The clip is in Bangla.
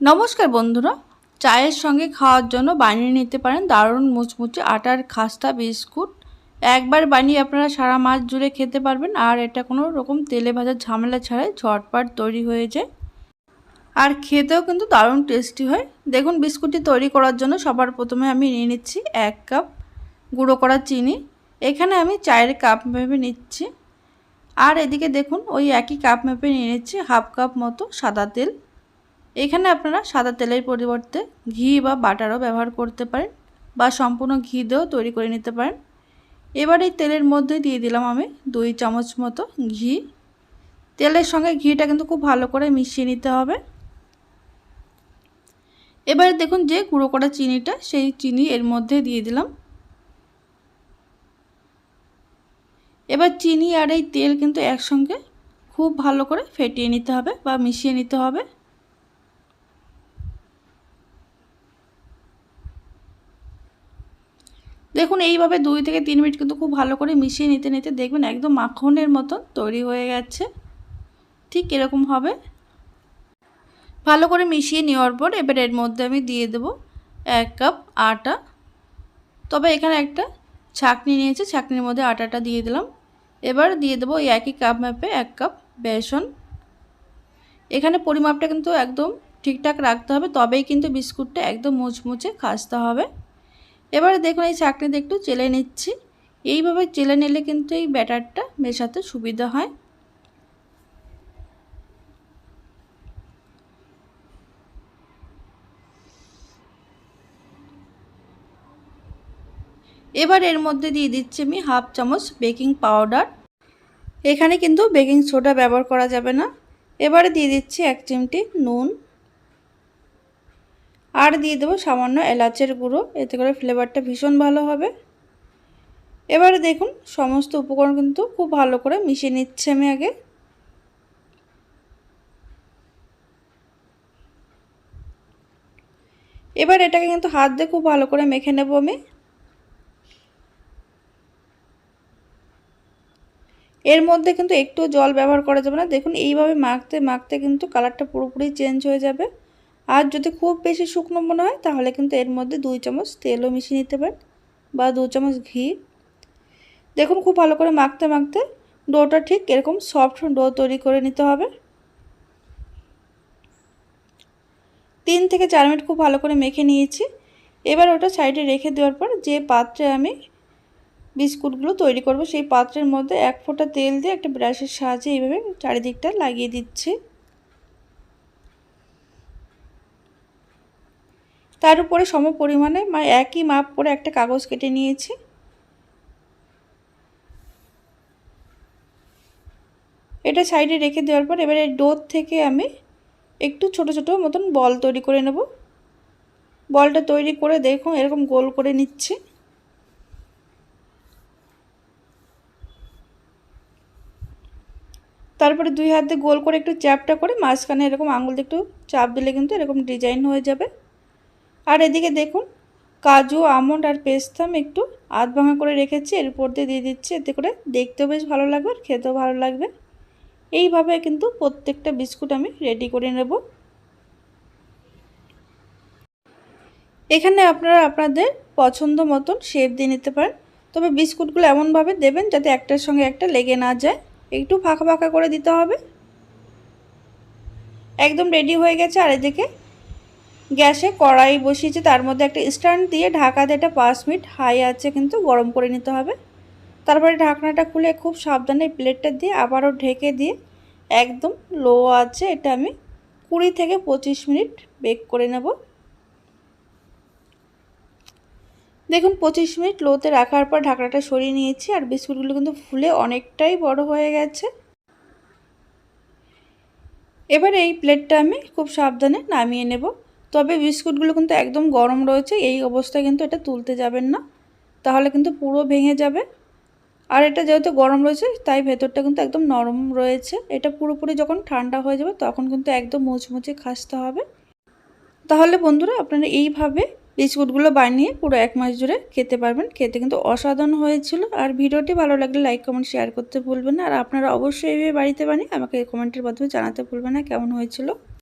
নমস্কার বন্ধুরা, চায়ের সঙ্গে খাওয়ার জন্য বানিয়ে নিতে পারেন দারুণ মুচমুচে আটার খাস্তা বিস্কুট। একবার বানিয়ে আপনারা সারা মাস জুড়ে খেতে পারবেন, আর এটা কোনো রকম তেলে ভাজার ঝামেলা ছাড়াই ঝটপট তৈরি হয়ে যায়, আর খেতেও কিন্তু দারুণ টেস্টি হয়। দেখুন, বিস্কুটটি তৈরি করার জন্য সবার প্রথমে আমি নিয়ে নিচ্ছি 1 কাপ গুঁড়ো করা চিনি। এখানে আমি চায়ের কাপ মেপে নিচ্ছি। আর এদিকে দেখুন, ওই একই কাপ মেপে নিয়ে নিচ্ছি হাফ কাপ মতো সাদা তেল। এখানে আপনারা সাদা তেলের পরিবর্তে ঘি বা বাটারও ব্যবহার করতে পারেন, বা সম্পূর্ণ ঘি দিয়েও তৈরি করে নিতে পারেন। এবার এই তেলের মধ্যে দিয়ে দিলাম আমি 2 চামচ মতো ঘি। তেলের সঙ্গে ঘিটা কিন্তু খুব ভালো করে মিশিয়ে নিতে হবে। এবার দেখুন, যে গুঁড়ো করা চিনিটা, সেই চিনি এর মধ্যে দিয়ে দিলাম। এবার চিনি আর এই তেল কিন্তু একসঙ্গে খুব ভালো করে ফেটিয়ে নিতে হবে বা মিশিয়ে নিতে হবে। দেখুন, এইভাবে 2 থেকে 3 মিনিট কিন্তু খুব ভালো করে মিশিয়ে নিতে নিতে দেখবেন একদম মাখনের মতন তৈরি হয়ে গেছে। ঠিক এরকম হবে। ভালো করে মিশিয়ে নেওয়ার পর এবার এর মধ্যে আমি দিয়ে দেব 1 কাপ আটা। তবে এখানে একটা ছাঁকনি নিয়েছি, ছাঁকনির মধ্যে আটাটা দিয়ে দিলাম। এবার দিয়ে দেবো এই একই কাপ মাপে 1 কাপ বেসন। এখানে পরিমাপটা কিন্তু একদম ঠিকঠাক রাখতে হবে, তবেই কিন্তু বিস্কুটটা একদম মুচমুচে খাস্তা হবে। এবারে দেখুন, এই ছাঁকনিতে একটু চেলে নিচ্ছি। এইভাবে চেলে নিলে কিন্তু এই ব্যাটারটা মেশাতে সুবিধা হয়। এবার এর মধ্যে দিয়ে দিচ্ছি আমি হাফ চামচ বেকিং পাউডার। এখানে কিন্তু বেকিং সোডা ব্যবহার করা যাবে না। এবারে দিয়ে দিচ্ছি 1 চিমটি নুন, আর দিয়ে দেবো সামান্য এলাচের গুঁড়ো, এতে করে ফ্লেভারটা ভীষণ ভালো হবে। এবারে দেখুন, সমস্ত উপকরণ কিন্তু খুব ভালো করে মিশিয়ে নিচ্ছি আমি আগে। এবার এটাকে কিন্তু হাত দিয়ে খুব ভালো করে মেখে নেব আমি। এর মধ্যে কিন্তু একটু জল ব্যবহার করা যাবে না। দেখুন, এইভাবে মাখতে মাখতে কিন্তু কালারটা পুরোপুরি চেঞ্জ হয়ে যাবে। আর যদি খুব বেশি শুকনো মনে হয়, তাহলে কিন্তু এর মধ্যে 2 চামচ তেলও মিশিয়ে নিতে পারেন, বা 2 চামচ ঘি। দেখুন, খুব ভালো করে মাখতে মাখতে ডোটা ঠিক এরকম সফট ডো তৈরি করে নিতে হবে। 3 থেকে 4 মিনিট খুব ভালো করে মেখে নিয়েছি। এবার ওটা সাইডে রেখে দেওয়ার পর যে পাত্রে আমি বিস্কুটগুলো তৈরি করব, সেই পাত্রের মধ্যে 1 ফোঁটা তেল দিয়ে একটা ব্রাশের সাহায্যে এইভাবে চারিদিকটা লাগিয়ে দিচ্ছি। তার উপরে সম পরিমাণে একই মাপ করে একটা কাগজ কেটে নিয়েছি। এটা সাইডে রেখে দেওয়ার পর এবারে ডো থেকে আমি একটু ছোট ছোট মতন বল তৈরি করে নেব। বলটা তৈরি করে দেখুন এরকম গোল করে নিচ্ছি। তারপরে 2 হাত দিয়ে গোল করে একটু চ্যাপটা করে মাঝখানে এরকম আঙুল দিয়ে একটু চাপ দিলে কিন্তু এরকম ডিজাইন হয়ে যাবে। আর এদিকে দেখুন, কাজু, আমন্ড আর পেস্তা আমি একটু আধ ভাঙা করে রেখেছি, এর উপর দিয়ে দিচ্ছি। এতে করে দেখতেও বেশ ভালো লাগবে আর খেতেও ভালো লাগবে। এইভাবে কিন্তু প্রত্যেকটা বিস্কুট আমি রেডি করে নেব। এখানে আপনারা আপনাদের পছন্দ মতন শেপ দিয়ে নিতে পারেন, তবে বিস্কুটগুলো এমনভাবে দেবেন যাতে একটার সঙ্গে একটা লেগে না যায়, একটু ফাঁকা ফাঁকা করে দিতে হবে। একদম রেডি হয়ে গেছে। আর এদিকে গ্যাসে কড়াই বসিয়েছি, তার মধ্যে একটা স্ট্যান্ড দিয়ে ঢাকা দিয়ে এটা 5 মিনিট হাই আছে কিন্তু গরম করে নিতে হবে। তারপরে ঢাকনাটা খুলে খুব সাবধানে প্লেটটা দিয়ে আবারও ঢেকে দিয়ে একদম লো আছে এটা আমি 20 থেকে 25 মিনিট বেক করে নেব। দেখুন, 25 মিনিট লোতে রাখার পর ঢাকনাটা সরিয়ে নিয়েছি, আর বিস্কুটগুলো কিন্তু ফুলে অনেকটাই বড় হয়ে গেছে। এবার এই প্লেটটা আমি খুব সাবধানে নামিয়ে নেব। তবে বিস্কুটগুলো কিন্তু একদম গরম রয়েছে, এই অবস্থায় কিন্তু এটা তুলতে যাবেন না, তাহলে কিন্তু পুরো ভেঙে যাবে। আর এটা যেহেতু গরম রয়েছে, তাই ভেতরটা কিন্তু একদম নরম রয়েছে। এটা পুরোপুরি যখন ঠান্ডা হয়ে যাবে, তখন কিন্তু একদম মুচমুচে খাস্তা হবে। তাহলে বন্ধুরা, আপনারা এইভাবে বিস্কুটগুলো বানিয়ে পুরো 1 মাস জুড়ে খেতে পারবেন। খেতে কিন্তু অসাধারণ হয়েছিল। আর ভিডিওটি ভালো লাগলে লাইক, কমেন্ট, শেয়ার করতে ভুলবেন না। আর আপনারা অবশ্যই এইভাবে বাড়িতে বানিয়ে আমাকে কমেন্টের মাধ্যমে জানাতে ভুলবেন না কেমন হয়েছিল।